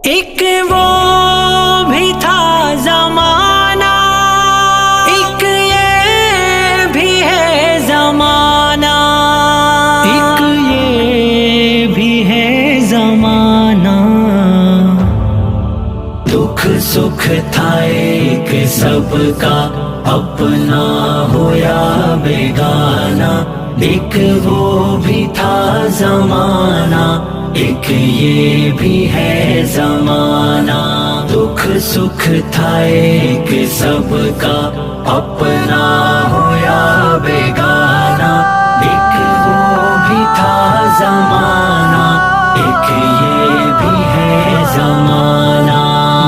ایک وہ بھی تھا زمانہ، ایک یہ بھی ہے زمانہ، ایک یہ بھی ہے زمانہ۔ دکھ سکھ تھا ایک سب کا، اپنا ہو یا بیگانہ، ایک وہ بھی تھا زمانہ، ایک یہ بھی ہے زمانہ۔ دکھ سکھ تھا ایک سب کا، اپنا ہو یا بیگانہ، ایک وہ بھی تھا زمانہ، ایک یہ بھی ہے زمانہ۔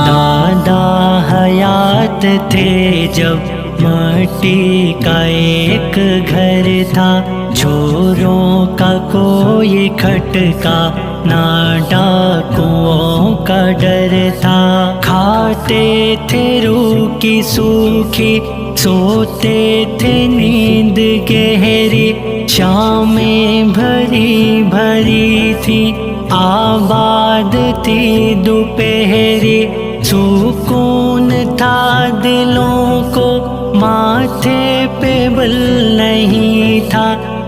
دادا حیات تھے جب مٹی کا ایک گھر تھا، چوروں کا کوئی کھٹکا نہ ڈاکوؤں کا ڈر تھا۔ کھاتے تھے روح کی سوکھی، سوتے تھے نیند گہری، شامیں بھری بھری تھی، آباد تھی دوپہری، سکون تھا دلوں کو، ماتھے پہ بل نہیں تھا،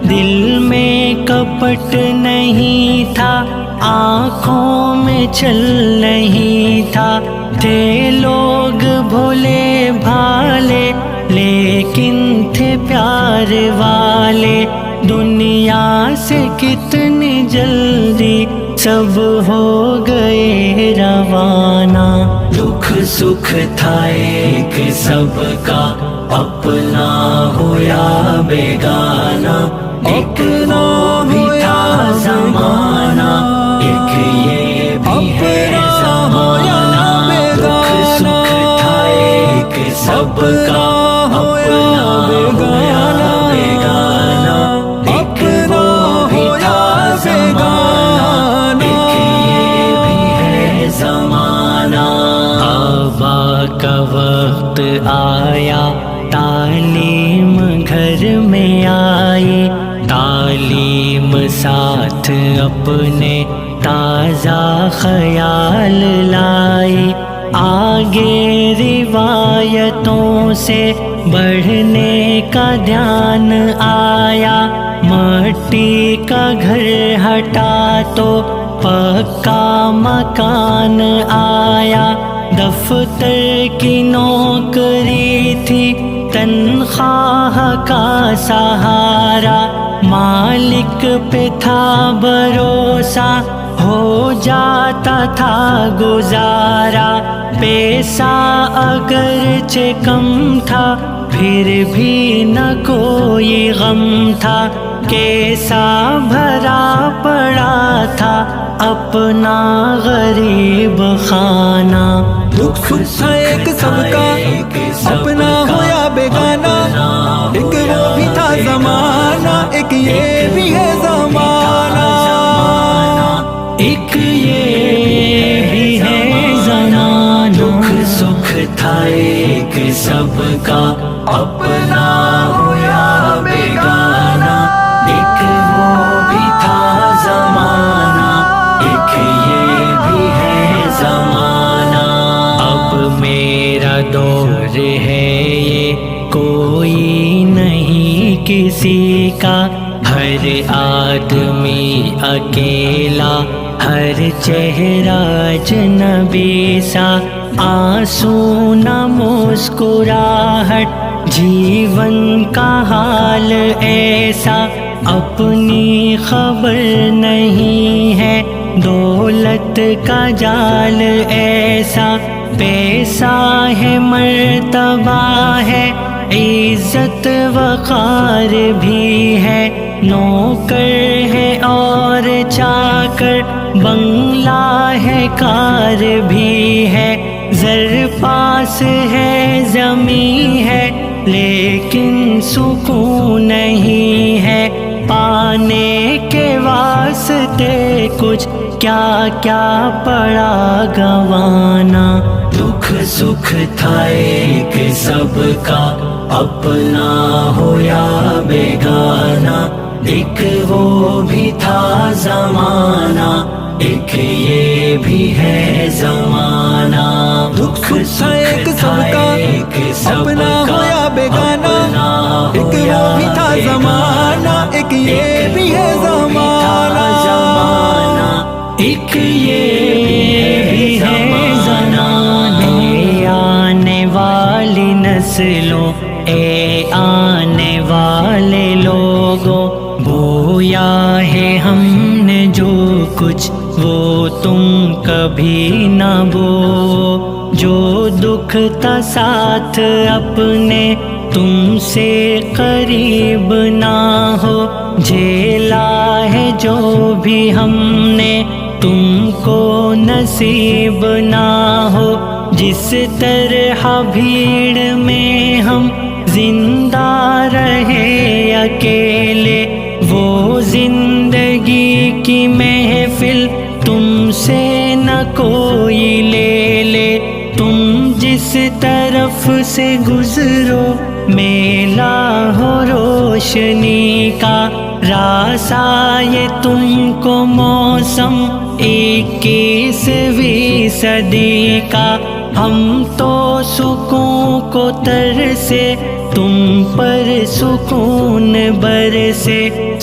دل میں کپٹ نہیں تھا، آنکھوں میں چھل نہیں تھا، تھے لوگ بھولے بھالے لیکن تھے پیار والے، دنیا سے کتنی جلدی سب ہو گئے روانہ، دکھ سکھ تھا ایک سب کا، اپنا ہو یا بیگانہ، ایک وہ بھی تھا زمانہ، ایک یہ بھی ہے زمانہ، دکھ سکھ تھا ایک سب کا، اپنا ہو یا بیگانہ، ایک وہ بھی تھا زمانہ، ایک یہ بھی ہے زمانہ، آبا کا وقت آیا، تعلیم گھر میں آئی، تعلیم ساتھ اپنے تازہ خیال لائی، آگے روایتوں سے بڑھنے کا دھیان آیا، مٹی کا گھر ہٹا تو پکا مکان آیا، دفتر کی نوکری تھی تنخواہ کا سہارا، مالک پہ تھا بھروسہ ہو جاتا تھا گزارا، پیسہ اگرچہ کم تھا پھر بھی نہ کوئی غم تھا، کیسا بھرا پڑا تھا اپنا غریب خانہ، دکھ تھا ایک سب کا، اپنا ہو یا بیگانہ، ایک وہ بھی تھا زمانہ، ایک یہ بھی ہے زمانہ، ایک یہ بھی ہے زمانہ، دکھ سکھ تھا ایک سب کا، اپنا ہو یا بیگانہ، ایک وہ بھی تھا زمانہ، ایک یہ بھی ہے زمانہ، اب میرا دور ہے یہ کوئی نہیں کسی کا، ہر آدمی اکیلا، ہر چہرہ اجنبی سا، آنسو نہ مسکراہٹ، جیون کا حال ایسا، اپنی خبر نہیں ہے، دولت کا جال ایسا، پیسہ ہے مرتبہ ہے، عزت وقار بھی ہے، نوکر ہے اور چاکر، بنگلہ ہے کار بھی ہے، زر پاس ہے زمین ہے لیکن سکون نہیں ہے، پانے کے واسطے کچھ کیا کیا پڑا گوانا، دکھ سکھ تھا ایک سب کا، اپنا ہو یا بیگانہ، ایک وہ بھی تھا زمانہ، ایک یہ بھی ہے زمانہ، دکھ تھا ایک سب کا، اپنا ہو یا بیگانہ، ایک وہ بھی تھا زمانہ، ایک یہ بھی ہے زمانہ، ایک یہ بھی ہے زمانہ، اے آنے والی نسلوں، اے آنے والے لوگوں، بویا ہے ہم نے جو کچھ وہ تم کبھی نہ بو، جو دکھ تھا ساتھ اپنے تم سے قریب نہ ہو، جھیلا ہے جو بھی ہم نے تم کو نصیب نہ ہو، جس طرح بھیڑ میں ہم زندہ رہے اکیلے، وہ زندگی کی محفل تم سے نہ کوئی لے لے، تم جس طرف سے گزرو میلا ہو روشنی کا، راسائے تم کو موسم 21ویں صدی کا، ہم تو سکون کو ترسے تم پر سکون برسے،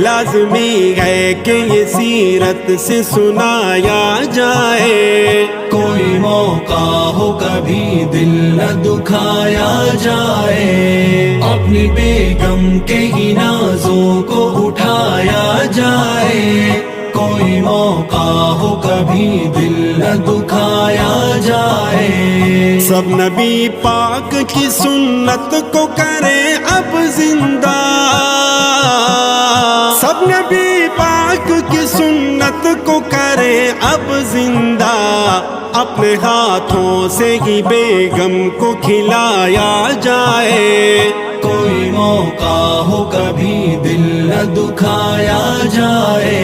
لازمی ہے کہ یہ سیرت سے سنایا جائے. کوئی موقع ہو کبھی دل نہ دکھایا جائے، اپنی بیگم کے ہی نازوں کو اٹھایا جائے. کوئی موقع ہو کبھی دل نہ دکھایا جائے. سب نبی پاک کی سنت کو کریں اب زندہ، سب نبی پاک کی سنت کو کریں اب زندہ. اپنے ہاتھوں سے ہی بیگم کو کھلایا جائے. کوئی موقع ہو کبھی دل نہ دکھایا جائے،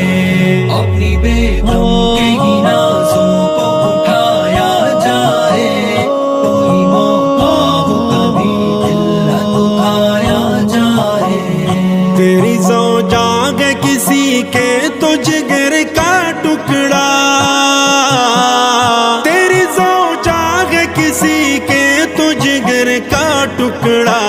اپنی بیگم کے ہی نازوں کو اٹھایا جائے. کوئی موقع ہو کبھی دل نہ دکھایا جائے. تیری زوجہ ہے کسی کے تو جگر کا ٹکڑا، تیری زوجہ ہے کسی کے تو جگر کا ٹکڑا.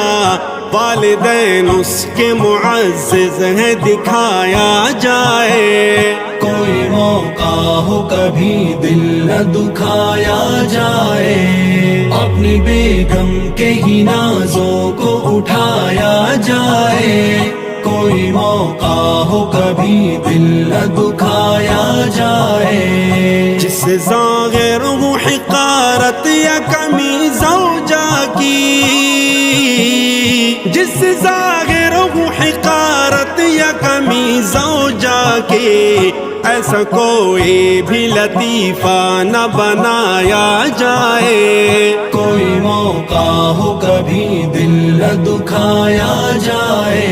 والدین اس کے معزز ہیں دکھایا جائے. کوئی موقع ہو کبھی دل نہ دکھایا جائے، اپنی بیگم کے ہی نازوں کو اٹھایا جائے. کوئی موقع ہو کبھی دل نہ دکھایا جائے. جس سے ظاہر ہو حقارت یا کمی زوجہ کی، جس سے ظاہر ہو حقارت یا کمی زوجہ کی، ایسا کوئی بھی لطیفہ نہ بنایا جائے. کوئی موقع ہو کبھی دل نہ دکھایا جائے،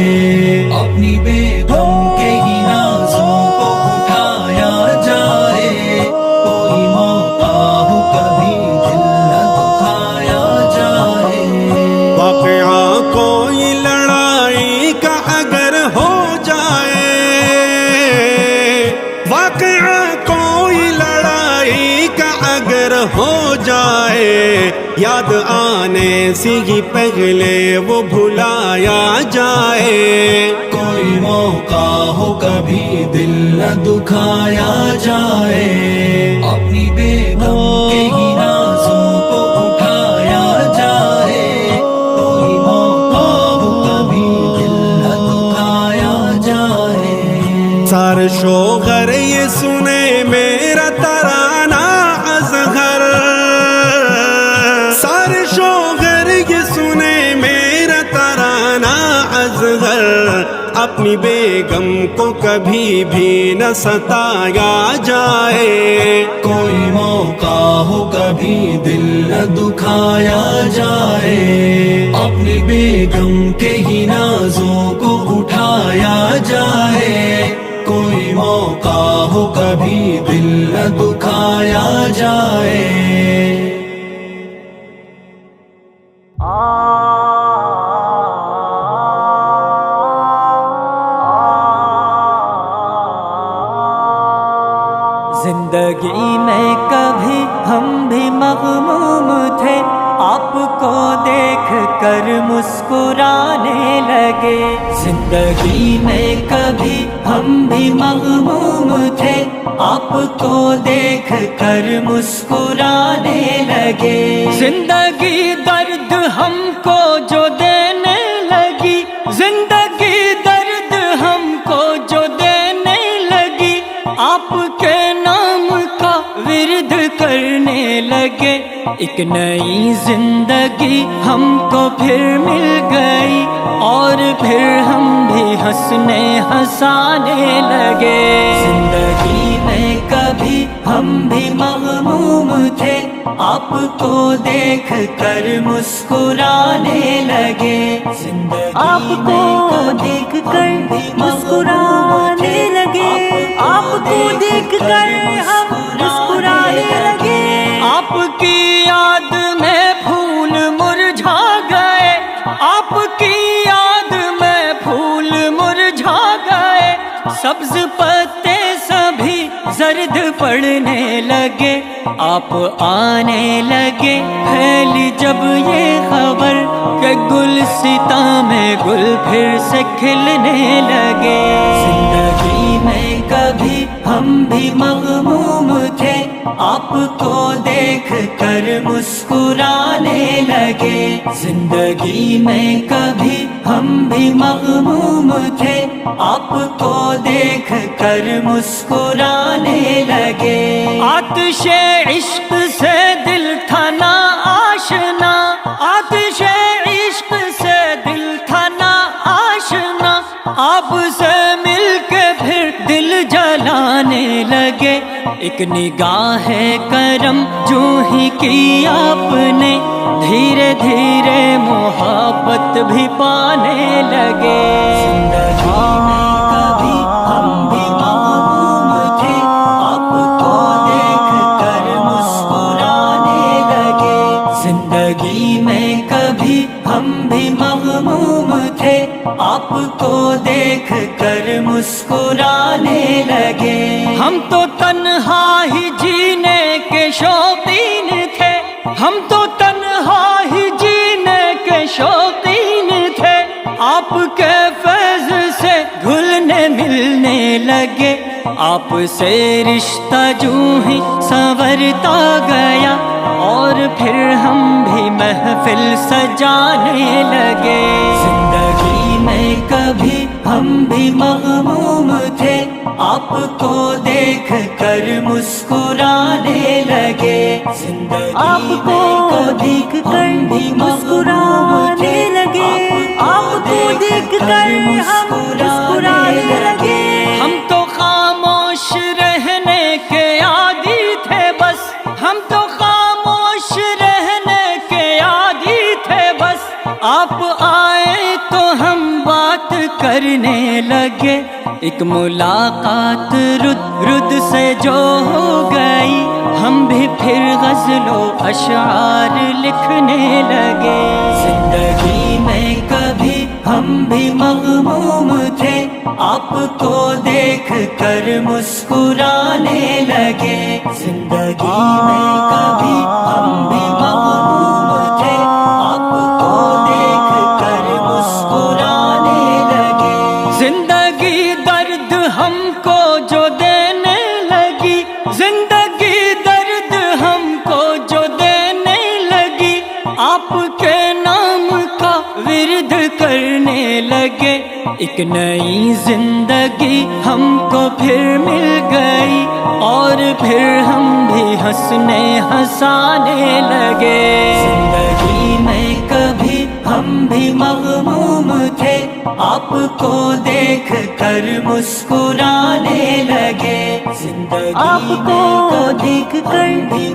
اپنی بیگم کے ہی نازوں کو اٹھایا جائے. کوئی موقع ہو کبھی دل نہ دکھایا جائے. واقعہ کوئی لڑائی کا اگر ہو جائے، واقعہ کوئی لڑائی کا اگر ہو جائے، یاد آنے سے ہی پہلے وہ بھلایا جائے. کوئی موقع ہو کبھی دل نہ دکھایا جائے، اپنی بیگم کے ہی نازوں کو اٹھایا جائے. کوئی موقع ہو کبھی دل نہ دکھایا جائے. سارے شوہر یہ سنے میرا ترانہ اصغر، سارے شوہر یہ سنے میرا ترانہ اصغر. اپنی بیگم کو کبھی بھی نہ ستایا جائے. کوئی موقع ہو کبھی دل نہ دکھایا جائے، اپنی بیگم کے ہی نازوں کو اٹھایا جائے. کوئی موقع ہو کبھی دل نہ دکھایا جائے. زندگی میں کبھی ہم بھی مغموم تھے، آپ کو دیکھ کر مسکرانے لگے. زندگی میں کبھی ہم بھی مغموم تھے، آپ کو دیکھ کر مسکرانے لگے. زندگی درد ہم کو جو دینے لگی، زندگی درد ہم کو جو دینے لگی، آپ کے نام کا ورد کرنے لگے. ایک نئی زندگی ہم کو پھر مل گئی، اور پھر ہم بھی ہنسنے ہنسانے لگے. زندگی میں کبھی ہم بھی مغموم تھے، آپ کو دیکھ کر مسکرانے لگے. آپ کو دیکھ کر مسکرانے لگے، آپ کو دیکھ کر ہم مسکرانے لگے. آپ کی یاد میں پھول مرجھا گئے، آپ کی یاد میں پھول مرجھا گئے. سبز پتے سبھی زرد پڑنے لگے. آپ آنے لگے، پھیلی جب یہ خبر کہ گل ستم گل پھر سے کھلنے لگے. زندگی میں کبھی ہم بھی مغموم تھے، آپ کو دیکھ کر مسکرانے لگے. زندگی میں کبھی ہم بھی مغموم تھے، آپ کو دیکھ کر مسکرانے لگے. آتش عشق سے دل تھا نا آشنا، آتش عشق سے دل تھا نا آشنا، آپ سے مل کے پھر دل جلانے لگے. ایک نگاہ کرم جو ہی کی آپ نے، دھیرے دھیرے محبت بھی پانے لگے. زندگی میں کبھی ہم بھی مغموم تھے، آپ کو دیکھ کر مسکرانے لگے. زندگی میں کبھی ہم بھی مغموم تھے، آپ کو دیکھ کر مسکرانے لگے. ہم تو تنہا ہی جینے کے شوقین تھے، ہم تو تنہا ہی جینے کے شوقین تھے، آپ کے فیض سے گھلنے ملنے لگے. آپ سے رشتہ جو ہی سنورتا گیا، اور پھر ہم بھی محفل سجانے لگے. زندگی میں کبھی ہم بھی مغموم تھے، آپ کو دیکھ کر مسکرانے لگے. زندگی آپ کو دیکھ کر مسکرانے لگے، آپ کو دیکھ کر ہم مسکرانے لگے. ہم تو خاموش رہنے کے عادی تھے بس، ہم تو خاموش رہنے کے عادی تھے بس، آپ آئے تو ہم بات کرنے لگے. ایک ملاقات رد سے جو ہو گئی، ہم بھی پھر غزل و اشعار لکھنے لگے. زندگی میں کبھی ہم بھی مغموم تھے، آپ کو دیکھ کر مسکرانے لگے. زندگی میں کبھی ہم بھی مغموم تھے، آپ کو دیکھ کر مسکرانے لگے. زندگی درد ہم کو جو دینے لگی، زندگی درد ہم کو جو دینے لگی، آپ کے نام کا ورد کرنے لگے. ایک نئی زندگی ہم کو پھر مل گئی، اور پھر ہم بھی ہنسنے ہنسانے لگے. زندگی میں کبھی ہم بھی مغموم تھے، آپ کو دیکھ کر مسکرانے لگے. زندگی آپ کو دیکھ کر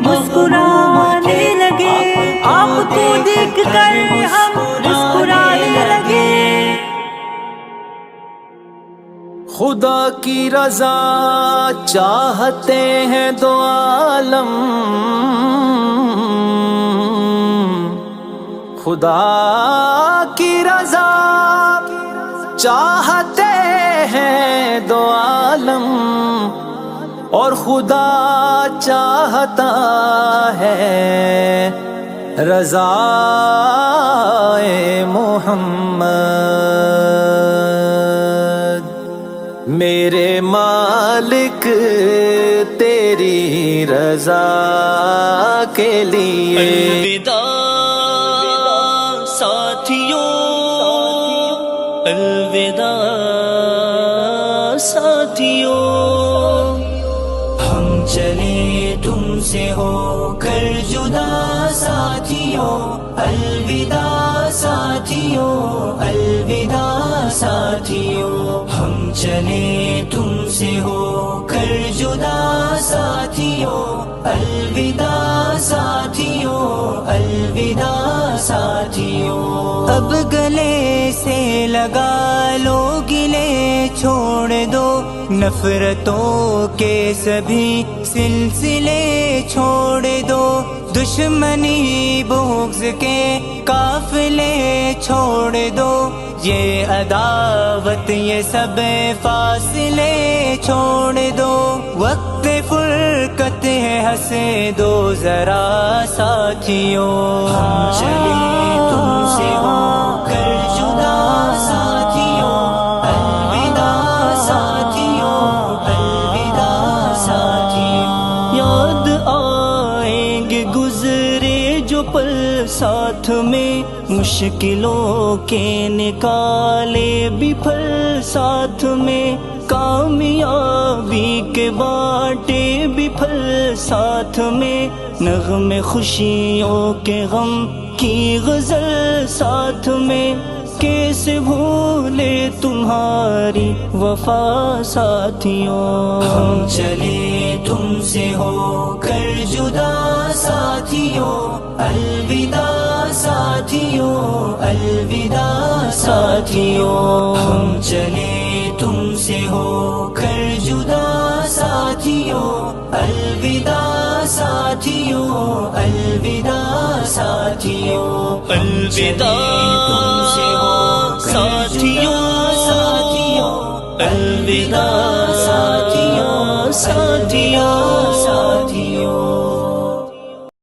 مسکرانے لگے، آپ کو دیکھ کر ہم مسکرانے لگے. خدا کی رضا چاہتے ہیں دو عالم، خدا کی رضا چاہتے ہیں دو عالم، اور خدا چاہتا ہے رضا محمد. میرے مالک تیری رضا کے لیے الوداع ساتھیوں، الوداع ساتھیوں، ہم چلے تم سے ہو کر جدا ساتھیوں. الوداع ساتھیوں، الوداع ساتھیوں، ہم چلے تم سے ہو کر جدا ساتھیوں. الوداع ساتھیوں، الوداع ساتھیوں. اب گلے سے لگا لو گلے چھوڑ دو، نفرتوں کے سبھی سلسلے چھوڑ دو، دشمنی بغض کے قافلے چھوڑ دو، یہ عداوت یہ سب فاصلے چھوڑ دو. وقت فرقت ہے ہنسے دو ذرا ساتھیوں. ہم چلے تم سے ہو کر مشکلوں کے نکالے بھی پھل ساتھ میں، کامیابی کے بانٹے بھی پھل ساتھ میں، نغمے خوشیوں کے غم کی غزل ساتھ میں، کیسے بھولے تمہاری وفا ساتھیوں، ہم چلے تم سے ہو کر جدا ساتھیوں، الوداع ساتھیوں، الوداع ساتھیوں، ہم چلے تم سے ہو کر جدا ساتھیوں، الوداع ساتھیوں، الوداع ساتھیوں، الوداع ساتھیوں، الوداع ساتھیوں،